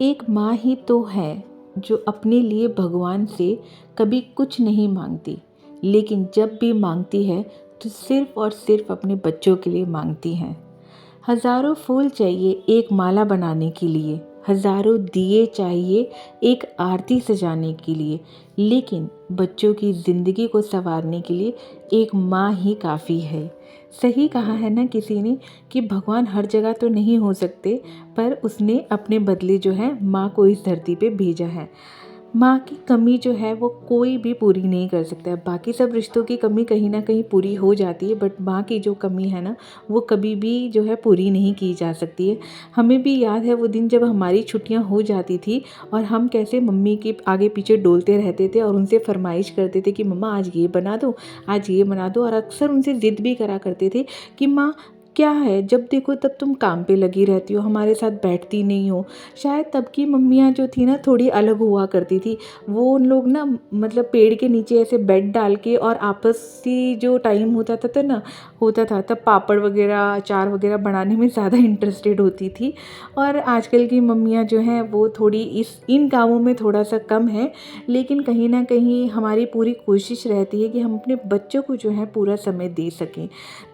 एक माँ ही तो है जो अपने लिए भगवान से कभी कुछ नहीं मांगती, लेकिन जब भी मांगती है तो सिर्फ़ और सिर्फ अपने बच्चों के लिए मांगती हैं। हज़ारों फूल चाहिए एक माला बनाने के लिए, हज़ारों दिए चाहिए एक आरती सजाने के लिए, लेकिन बच्चों की ज़िंदगी को संवारने के लिए एक माँ ही काफ़ी है। सही कहा है ना किसी ने कि भगवान हर जगह तो नहीं हो सकते, पर उसने अपने बदले जो है माँ को इस धरती पे भेजा है। माँ की कमी जो है वो कोई भी पूरी नहीं कर सकता है। बाकी सब रिश्तों की कमी कहीं ना कहीं पूरी हो जाती है, बट माँ की जो कमी है ना वो कभी भी जो है पूरी नहीं की जा सकती है। हमें भी याद है वो दिन जब हमारी छुट्टियाँ हो जाती थी और हम कैसे मम्मी के आगे पीछे डोलते रहते थे और उनसे फरमाइश करते थे कि मम्मा आज ये बना दो, आज ये बना दो, और अक्सर उनसे ज़िद भी करा करते थे कि माँ क्या है, जब देखो तब तुम काम पे लगी रहती हो, हमारे साथ बैठती नहीं हो। शायद तब की मम्मियाँ जो थी ना थोड़ी अलग हुआ करती थी। वो उन लोग ना मतलब पेड़ के नीचे ऐसे बेड डाल के और आपसी जो टाइम होता था तब पापड़ वगैरह अचार वगैरह बनाने में ज़्यादा इंटरेस्टेड होती थी। और आजकल की मम्मियाँ जो हैं वो थोड़ी इन कामों में थोड़ा सा कम है, लेकिन कहीं ना कहीं हमारी पूरी कोशिश रहती है कि हम अपने बच्चों को जो है पूरा समय दे सकें।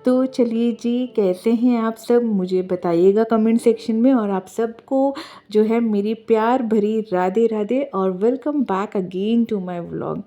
तो चलिए जी, कैसे हैं आप सब, मुझे बताइएगा कमेंट सेक्शन में। और आप सबको जो है मेरी प्यार भरी राधे राधे और welcome back again to my vlog.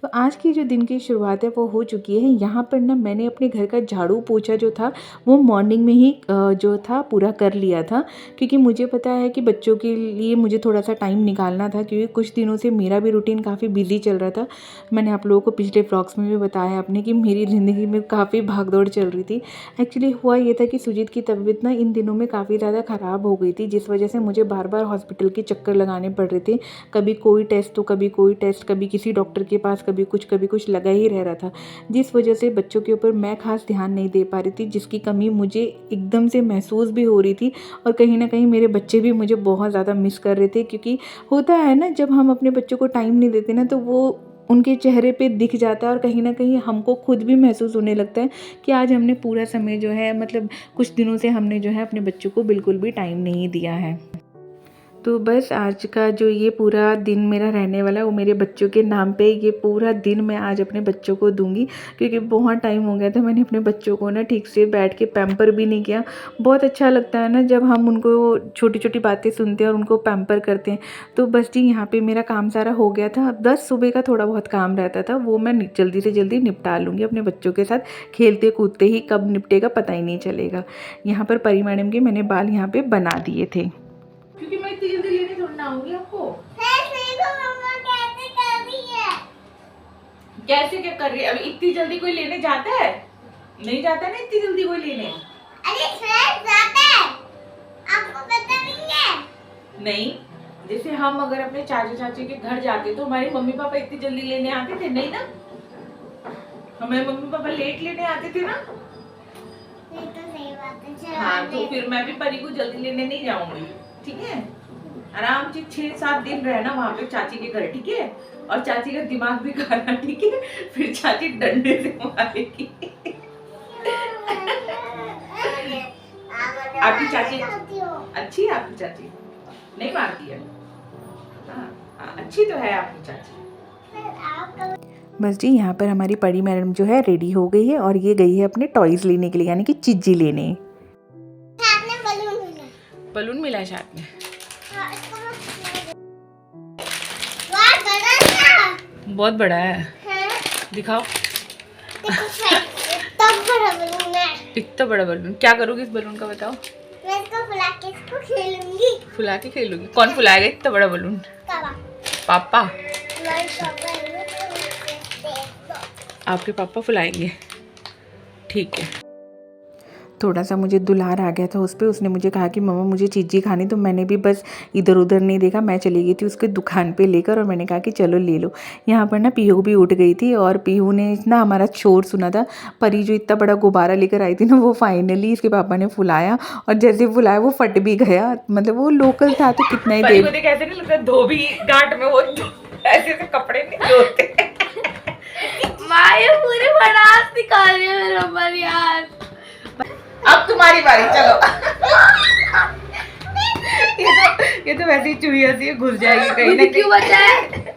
तो आज की जो दिन की शुरुआत है वो हो चुकी है। यहाँ पर ना मैंने अपने घर का झाड़ू पोछा जो था वो मॉर्निंग में ही जो था पूरा कर लिया था, क्योंकि मुझे पता है कि बच्चों के लिए मुझे थोड़ा सा टाइम निकालना था, क्योंकि कुछ दिनों से मेरा भी रूटीन काफ़ी बिजी चल रहा था। मैंने आप लोगों को पिछले व्लॉग्स में भी बताया अपने कि मेरी ज़िंदगी में काफ़ी भागदौड़ चल रही थी। एक्चुअली हुआ ये था कि सुजीत की तबीयत ना इन दिनों में काफ़ी ज़्यादा ख़राब हो गई थी, जिस वजह से मुझे बार बार हॉस्पिटल के चक्कर लगाने पड़ रहे थे। कभी कोई टेस्ट तो कभी कोई टेस्ट, कभी किसी डॉक्टर के पास, कभी कुछ लगा ही रह रहा था, जिस वजह से बच्चों के ऊपर मैं खास ध्यान नहीं दे पा रही थी, जिसकी कमी मुझे एकदम से महसूस भी हो रही थी। और कहीं ना कहीं मेरे बच्चे भी मुझे बहुत ज़्यादा मिस कर रहे थे, क्योंकि होता है ना जब हम अपने बच्चों को टाइम नहीं देते ना तो वो उनके चेहरे पे दिख जाता है, और कहीं ना कहीं हमको खुद भी महसूस होने लगता है कि आज हमने पूरा समय जो है मतलब कुछ दिनों से हमने जो है अपने बच्चों को बिल्कुल भी टाइम नहीं दिया है। तो बस आज का जो ये पूरा दिन मेरा रहने वाला है वो मेरे बच्चों के नाम पे, ये पूरा दिन मैं आज अपने बच्चों को दूंगी, क्योंकि बहुत टाइम हो गया था मैंने अपने बच्चों को ना ठीक से बैठ के पैम्पर भी नहीं किया। बहुत अच्छा लगता है ना जब हम उनको छोटी छोटी बातें सुनते हैं और उनको पैम्पर करते हैं। तो बस जी यहाँ पे मेरा काम सारा हो गया था। 10 सुबह का थोड़ा बहुत काम रहता था, वो मैं जल्दी से जल्दी निपटा लूँगी अपने बच्चों के साथ। खेलते कूदते ही कब निपटेगा पता ही नहीं चलेगा। यहाँ पर परी मैडम के मैंने बाल यहाँ पे बना दिए थे, क्योंकि मैं इतनी जल्दी लेने थोड़ी ना आऊंगी आपको। मम्मा कैसे कर रही है? कैसे क्या कर रही है? अभी इतनी जल्दी कोई लेने जाता है? नहीं जाता ना इतनी जल्दी कोई लेने। अरे सर जाता है, आपको पता नहीं है? नहीं, जैसे हम अगर अपने चाचा चाची के घर जाते तो हमारे मम्मी पापा इतनी जल्दी लेने आते थे? नहीं ना, हमारे मम्मी पापा लेट लेने आते थे ना। ये तो सही बात है। हाँ, तो फिर मैं भी परी को जल्दी लेने नहीं जाऊंगी, ठीक है। आराम से 6-7 दिन रहना वहाँ पे चाची के घर, ठीक है। और चाची का दिमाग भी खाना, ठीक है। फिर चाची डंडे से मारेगी। आपकी चाची अच्छी है? आपकी चाची नहीं मारती है? हाँ, अच्छी तो है आपकी चाची। बस जी यहाँ पर हमारी परी मैडम जो है रेडी हो गई है और ये गई है अपने टॉयज लेने के लिए, यानी कि चिज्जी लेने। बलून मिला है साथ में। बहुत बड़ा है। दिखाओ। इतना बड़ा बलून क्या करोगी इस बलून का, बताओ। मैं इसको फुला के इसको खेलूंगी। फुला के खेलूंगी? कौन फुलाएगा इतना बड़ा बलून? पापा। आपके पापा फुलाएंगे, ठीक है। थोड़ा सा मुझे दुलार आ गया था उस पर। उसने मुझे कहा कि मम्मा मुझे चीज़ी खानी, तो मैंने भी बस इधर उधर नहीं देखा, मैं चली गई थी उसके दुकान पे लेकर, और मैंने कहा कि चलो ले लो। यहाँ पर ना पीहू भी उठ गई थी और पीहू ने ना हमारा शोर सुना था। परी जो इतना बड़ा गुब्बारा लेकर आई थी ना वो फाइनली इसके पापा ने फुलाया, और जैसे फुलाया वो फट भी गया। मतलब वो लोकल था तो कितना ही देर। कैसे नहीं लगता धोबी घाट में वो ऐसे कपड़े नहीं धोते। पूरी भड़ास निकाल रही है मेरे ऊपर यार। अब तुम्हारी बारी, चलो। ये तो वैसे ही चुहिया सी है, घुस जाएगी कहीं ना मुझे क्यों बचा है?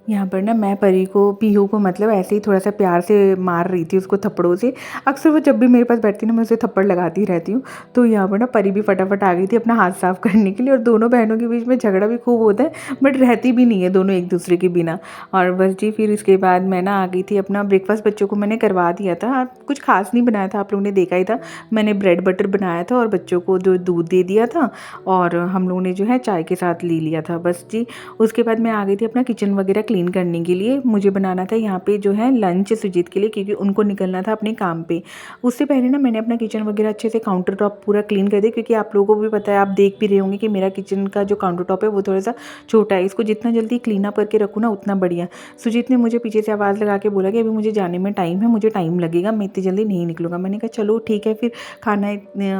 यहाँ पर ना मैं परी को पीहू को मतलब ऐसे ही थोड़ा सा प्यार से मार रही थी उसको थप्पड़ों से। अक्सर वो जब भी मेरे पास बैठती है ना मैं उसे थप्पड़ लगाती रहती हूँ। तो यहाँ पर ना परी भी फटाफट आ गई थी अपना हाथ साफ करने के लिए, और दोनों बहनों के बीच में झगड़ा भी खूब होता है बट रहती भी नहीं है दोनों एक दूसरे के बिना। और बस जी फिर इसके बाद मैं ना आ गई थी, अपना ब्रेकफास्ट बच्चों को मैंने करवा दिया था। कुछ खास नहीं बनाया था, आप लोगों ने देखा ही था। मैंने ब्रेड बटर बनाया था और बच्चों को जो दूध दे दिया था, और हम लोगों ने जो है चाय के साथ ले लिया था बस जी। उसके बाद मैं आ गई थी अपना किचन वगैरह क्लीन करने के लिए। मुझे बनाना था यहाँ पे जो है लंच सुजीत के लिए, क्योंकि उनको निकलना था अपने काम पे। उससे पहले ना मैंने अपना किचन वगैरह अच्छे से काउंटर टॉप पूरा क्लीन कर दिया, क्योंकि आप लोगों को भी पता है, आप देख भी रहे होंगे कि मेरा किचन का जो काउंटर टॉप है वो थोड़ा सा छोटा है। इसको जितना जल्दी क्लीन अप करके रखूँ ना उतना बढ़िया। सुजीत ने मुझे पीछे से आवाज़ लगा के बोला कि अभी मुझे जाने में टाइम है, मुझे टाइम लगेगा, मैं इतनी जल्दी नहीं निकलूँगा। मैंने कहा चलो ठीक है। फिर खाना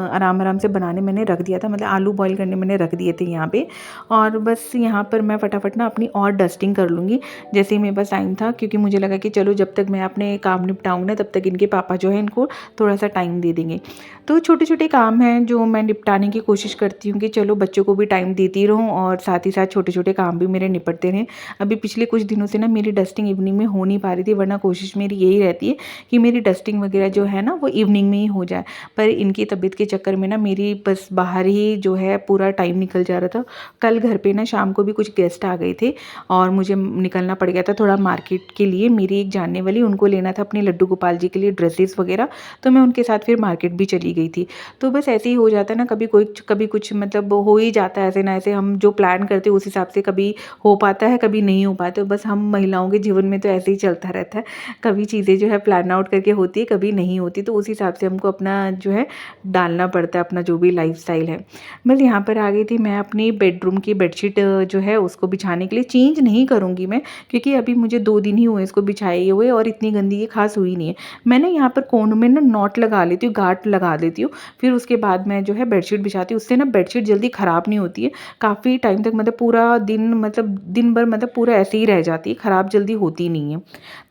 आराम आराम से बनाने मैंने रख दिया था, मतलब आलू बॉईल करने मैंने रख दिए थे यहाँ पे। और बस यहाँ पर मैं फटाफट ना अपनी और डस्टिंग कर लूँगी जैसे ही मेरे पास टाइम था, क्योंकि मुझे लगा कि चलो जब तक मैं अपने काम निपटाऊँगी ना तब तक इनके पापा जो है इनको थोड़ा सा टाइम दे देंगे। तो छोटे छोटे काम हैं जो मैं निपटाने की कोशिश करती हूँ कि चलो बच्चों को भी टाइम देती रहूँ और साथ ही साथ छोटे छोटे काम भी मेरे निपटते रहें। अभी पिछले कुछ दिनों से ना मेरी डस्टिंग इवनिंग में हो नहीं पा रही थी, वरना कोशिश मेरी यही रहती है कि मेरी डस्टिंग वगैरह जो है ना वो इवनिंग में ही हो जाए। पर इनकी तबीयत के चक्कर में ना मेरी बस बाहर ही जो है पूरा टाइम निकल जा रहा था। कल घर पे ना शाम को भी कुछ गेस्ट आ गए थे और मुझे निकलना पड़ गया था थोड़ा मार्केट के लिए। मेरी एक जानने वाली, उनको लेना था अपने लड्डू गोपाल जी के लिए ड्रेसेस वगैरह, तो मैं उनके साथ फिर मार्केट भी चली गई थी। तो बस ऐसे ही हो जाता है ना, कभी कुछ मतलब हो ही जाता है ऐसे ना ऐसे। हम जो प्लान करते हैं उस हिसाब से कभी हो पाता है, कभी नहीं हो पाता। बस हम महिलाओं के जीवन में तो ऐसे ही चलता रहता है, कभी चीज़ें जो है प्लान आउट करके होती है, कभी नहीं होती। तो उस हिसाब से हमको अपना जो है डालना पड़ता है, अपना जो भी लाइफस्टाइल है। बस यहाँ पर आ गई थी मैं अपनी बेडरूम की बेडशीट जो है उसको बिछाने के लिए। चेंज नहीं करूँगी मैं, क्योंकि अभी मुझे 2 दिन ही हुए इसको बिछाए हुए और इतनी गंदी ये खास हुई नहीं है। मैंने यहाँ पर कोनों में ना नॉट लगा लेती हूँ, गांठ लगा देती हूँ, फिर उसके बाद मैं जो है बेडशीट बिछाती हूँ। उससे ना बेडशीट जल्दी ख़राब नहीं होती है, काफ़ी टाइम तक मतलब पूरा दिन, मतलब दिन भर मतलब पूरा ऐसे ही रह जाती है, ख़राब जल्दी होती नहीं है।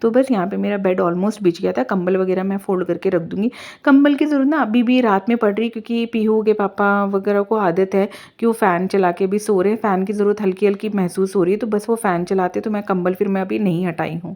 तो बस यहाँ पे मेरा बेड ऑलमोस्ट बिछ गया था। कंबल वगैरह मैं फोल्ड करके रख दूँगी। कंबल की ज़रूरत ना अभी भी रात में पड़ रही, क्योंकि पीहू के पापा वगैरह को आदत है कि वो फ़ैन चला के भी सो रहे हैं। फ़ैन की ज़रूरत हल्की हल्की महसूस हो रही है, तो बस वो फ़ैन चलाते तो मैं कंबल फिर मैं अभी नहीं हटाई हूँ।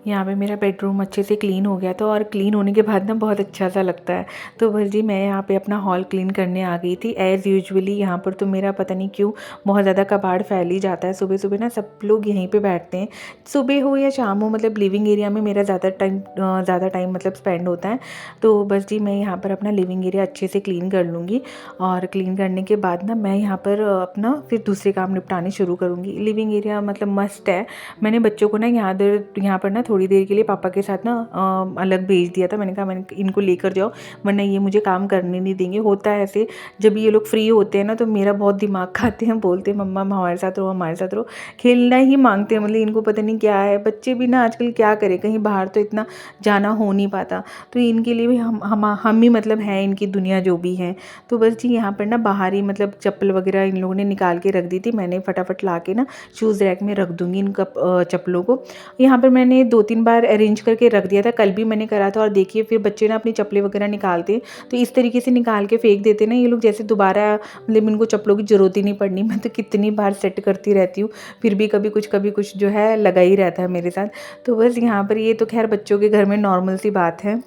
यहाँ पे मेरा बेडरूम अच्छे से क्लीन हो गया था, और क्लीन होने के बाद ना बहुत अच्छा सा लगता है। तो बस जी मैं यहाँ पे अपना हॉल क्लीन करने आ गई थी। एज़ यूजुअली यहाँ पर तो मेरा पता नहीं क्यों बहुत ज़्यादा कबाड़ फैल ही जाता है। सुबह सुबह ना सब लोग यहीं पे बैठते हैं, सुबह हो या शाम हो, मतलब लिविंग एरिया में मेरा ज़्यादा टाइम मतलब स्पेंड होता है। तो बस जी मैं यहाँ पर अपना लिविंग एरिया अच्छे से क्लीन कर लूँगी, और क्लीन करने के बाद ना मैं यहाँ पर अपना फिर दूसरे काम निपटाने शुरू करूँगी। लिविंग एरिया मतलब मस्ट है। मैंने बच्चों को ना यहाँ पर ना थोड़ी देर के लिए पापा के साथ ना अलग भेज दिया था। मैंने कहा इनको लेकर जाओ, वरना ये मुझे काम करने नहीं देंगे। होता है ऐसे, जब ये लोग फ्री होते हैं ना तो मेरा बहुत दिमाग खाते हैं, बोलते हैं मम्मा हमारे साथ रहो, हमारे साथ रहो, खेलना ही मांगते हैं। मतलब इनको पता नहीं क्या है, बच्चे भी ना आजकल क्या करें, कहीं बाहर तो इतना जाना हो नहीं पाता, तो इनके लिए भी हम ही मतलब हैं इनकी दुनिया जो भी है। तो बस जी यहाँ पर ना बाहर ही मतलब चप्पल वगैरह इन लोगों ने निकाल के रख दी थी, मैंने फटाफट ला के ना शूज़ रैक में रख दूँगी इन चप्पलों को। यहाँ पर मैंने 2-3 बार अरेंज करके रख दिया था, कल भी मैंने करा था। और देखिए फिर बच्चे ना अपनी चप्पलें वगैरह निकालते तो इस तरीके से निकाल के फेंक देते ना ये लोग, जैसे दोबारा मतलब इनको चप्पलों की ज़रूरत ही नहीं पड़नी। मैं तो कितनी बार सेट करती रहती हूँ, फिर भी कभी कुछ जो है लगा ही रहता है मेरे साथ। तो बस यहाँ पर ये तो खैर बच्चों के घर में नॉर्मल सी बात है।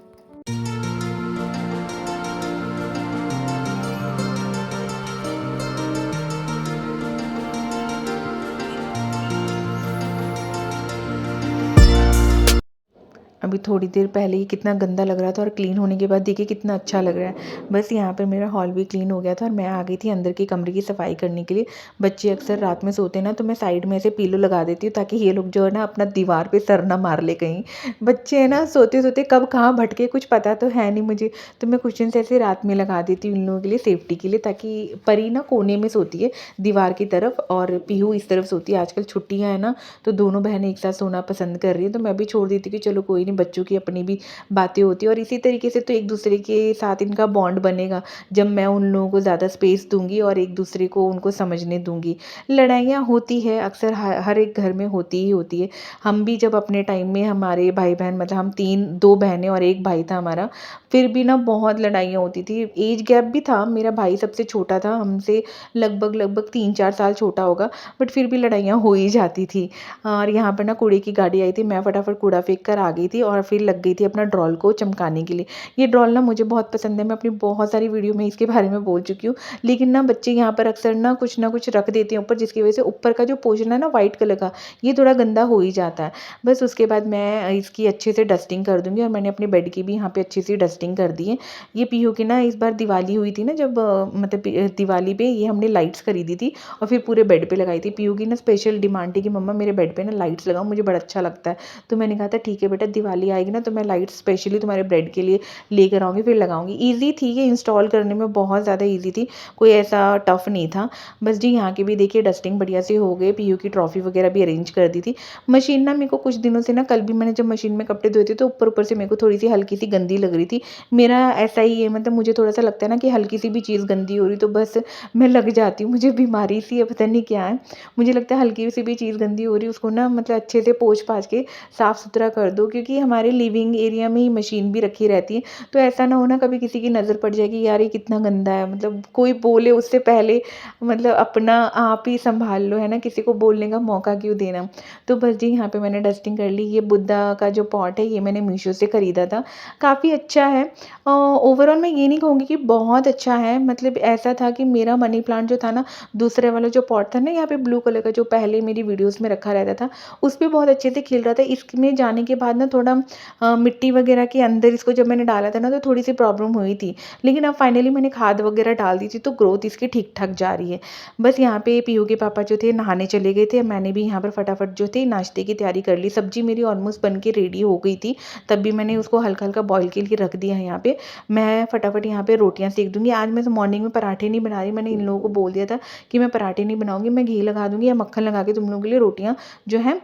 अभी थोड़ी देर पहले ही कितना गंदा लग रहा था, और क्लीन होने के बाद देखिए कितना अच्छा लग रहा है। बस यहाँ पर मेरा हॉल भी क्लीन हो गया था, और मैं आ गई थी अंदर के कमरे की सफाई करने के लिए। बच्चे अक्सर रात में सोते ना, तो मैं साइड में ऐसे पिलो लगा देती हूँ ताकि ये लोग जो है ना अपना दीवार पे सर ना मार ले कहीं। बच्चे हैं ना सोते सोते कब कहाँ भटके कुछ पता तो है नहीं मुझे, तो मैं कुशन से ऐसे रात में लगा देती हूँ इन लोगों के लिए, सेफ्टी के लिए, ताकि परी ना कोने में सोती है दीवार की तरफ और पीहू इस तरफ सोती है। आजकल छुट्टियाँ हैं ना, तो दोनों बहनें एक साथ सोना पसंद कर रही हैं, तो मैं भी छोड़ देती कि चलो कोई नहीं, बच्चों की अपनी भी बातें होती हैं और इसी तरीके से तो एक दूसरे के साथ इनका बॉन्ड बनेगा जब मैं उन लोगों को ज़्यादा स्पेस दूंगी और एक दूसरे को उनको समझने दूंगी। लड़ाइयाँ होती है अक्सर, हर एक घर में होती ही होती है। हम भी जब अपने टाइम में, हमारे भाई बहन मतलब हम तीन, दो बहनें और एक भाई था हमारा, फिर भी ना बहुत लड़ाइयाँ होती थी। एज गैप भी था, मेरा भाई सबसे छोटा था, हमसे लगभग लगभग 3-4 साल छोटा होगा, बट फिर भी लड़ाइयाँ हो ही जाती थी। और यहाँ पर ना कूड़े की गाड़ी आई थी, मैं फटाफट कूड़ा फेंक कर आ गई थी और फिर लग गई थी अपना ड्रॉल को चमकाने के लिए। ये ड्रॉल ना मुझे बहुत पसंद है, मैं अपनी बहुत सारी वीडियो में इसके बारे में बोल चुकी हूँ। लेकिन ना बच्चे यहाँ पर अक्सर ना कुछ रख देते हैं ऊपर, जिसकी वजह से ऊपर का जो पोर्शन है ना वाइट कलर का, ये थोड़ा गंदा हो ही जाता है। बस उसके बाद मैं इसकी अच्छे से डस्टिंग कर दूँगी और मैंने अपने बेड की भी यहाँ पे अच्छी सी डस्टिंग कर दी है। ये पीहू की ना इस बार दिवाली हुई थी ना, जब मतलब दिवाली पे ये हमने लाइट्स खरीदी थी और फिर पूरे बेड पे लगाई थी। पीहू की ना स्पेशल डिमांड थी कि मम्मा मेरे बेड पे ना लाइट्स लगाओ, मुझे बड़ा अच्छा लगता है। तो मैंने कहा था ठीक है बेटा, दिवाली आएगी ना तो मैं लाइट्स स्पेशली तुम्हारे बेड के लिए लेकर आऊँगी, फिर लगाऊँगी। ईज़ी थी ये इंस्टॉल करने में, बहुत ज़्यादा ईज़ी थी, कोई ऐसा टफ़ नहीं था। बस जी यहाँ की भी देखिए डस्टिंग बढ़िया से हो गई, पीहू की ट्रॉफ़ी वगैरह भी अरेंज कर दी थी। मशीन ना मेरे को कुछ दिनों से ना, कल भी मैंने जब मशीन में कपड़े धोए थे तो ऊपर-ऊपर से मेरे को थोड़ी-सी हल्की सी गंदी लग रही थी। मेरा ऐसा ही है, मतलब मुझे थोड़ा-सा लगता है ना कि हल्की सी भी चीज़ गंदी हो रही तो बस मैं लग जाती हूँ, मुझे बीमारी सी है, पता नहीं क्या है। मुझे लगता है हल्की सी भी चीज़ गंदी हो रही है उसको ना मतलब अच्छे से पोंछ-पाछ के साफ़-सुथरा कर दो, क्योंकि हमारे लिविंग एरिया में ही मशीन भी रखी रहती है। तो ऐसा ना हो ना कभी किसी की नज़र पड़ जाए कि यार ये कितना गंदा है, मतलब कोई बोले उससे पहले मतलब अपना आप ही सँभाल लो, है ना? किसी को बोलने का मौका क्यों देना। तो बस जी यहाँ पे मैंने डस्टिंग कर ली। ये बुद्धा का जो पॉट है ये मैंने मीशो से ख़रीदा था, काफ़ी अच्छा है। ओवरऑल मैं ये नहीं कहूँगी कि बहुत अच्छा है, मतलब ऐसा था कि मेरा मनी प्लांट जो था ना, दूसरे वाला जो पॉट था ना यहाँ पे ब्लू कलर का, जो पहले मेरी वीडियोज़ में रखा रहता था, उसपे बहुत अच्छे से खिल रहा था। इसमें जाने के बाद ना थोड़ा मिट्टी वगैरह के अंदर इसको जब मैंने डाला था ना तो थोड़ी-सी प्रॉब्लम हुई थी। लेकिन अब फाइनली मैंने खाद वगैरह डाल दी थी तो ग्रोथ इसकी ठीक-ठाक जा रही है। बस यहाँ पे पीहू के पापा जो थे नहाने चले गए थे, मैंने भी यहाँ पर फटाफट जो थे नाश्ते की तैयारी कर ली। सब्ज़ी मेरी ऑलमोस्ट बन के रेडी हो गई थी, तब भी मैंने उसको हल्का-हल्का बॉयल के लिए रख दिया है यहाँ पे। मैं फटाफट यहाँ पे रोटियाँ सेक दूँगी। आज मैं मॉर्निंग में पराठे नहीं बना रही, मैंने इन लोगों को बोल दिया था कि मैं पराठे नहीं बनाऊँगी, मैं घी लगा दूँगी या मक्खन लगा के तुम लोगों के लिए रोटियाँ जो हैं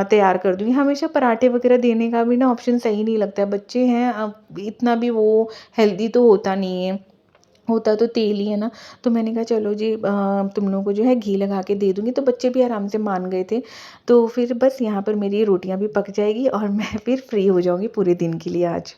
तैयार कर दूँगी। हमेशा पराठे वगैरह देने का भी ना ऑप्शन सही नहीं लगता है। बच्चे हैं, इतना भी वो हेल्दी तो होता नहीं है, होता तो तेल ही है ना। तो मैंने कहा चलो जी तुम लोगों को जो है घी लगा के दे दूँगी, तो बच्चे भी आराम से मान गए थे। तो फिर बस यहाँ पर मेरी रोटियाँ भी पक जाएगी और मैं फिर फ्री हो जाऊँगी पूरे दिन के लिए आज।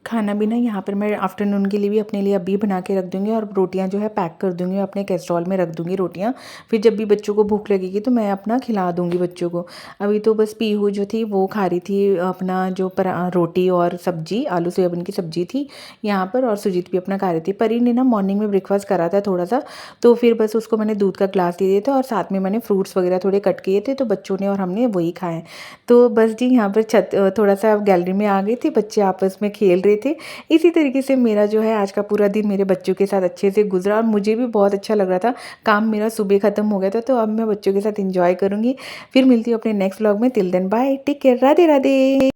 खाना भी ना यहाँ पर मैं आफ्टरनून के लिए भी अपने लिए अभी बना के रख दूँगी और रोटियाँ जो है पैक कर दूँगी, अपने कैसरोल में रख दूँगी रोटियाँ। फिर जब भी बच्चों को भूख लगेगी तो मैं अपना खिला दूँगी बच्चों को। अभी तो बस पीहू जो थी वो खा रही थी अपना जो रोटी और सब्ज़ी, आलू सोयाबीन की सब्ज़ी थी यहाँ पर, और सुजीत भी अपना खा रही थी। परी ने ना मॉर्निंग में ब्रेकफास्ट करा था थोड़ा-सा, तो फिर बस उसको मैंने दूध का ग्लास दे दिया था और साथ में मैंने फ्रूट्स वगैरह थोड़े कट किए थे, तो बच्चों ने और हमने वही खाए। तो बस जी यहाँ पर थोड़ा-सा गैलरी में आ गई थी, बच्चे आपस में खेल रहे थे। इसी तरीके से मेरा जो है आज का पूरा दिन मेरे बच्चों के साथ अच्छे से गुजरा और मुझे भी बहुत अच्छा लग रहा था। काम मेरा सुबह ख़त्म हो गया था, तो अब मैं बच्चों के साथ एंजॉय करूँगी। फिर मिलती हूँ अपने नेक्स्ट व्लॉग में। Till then bye, take care, Radhe Radhe.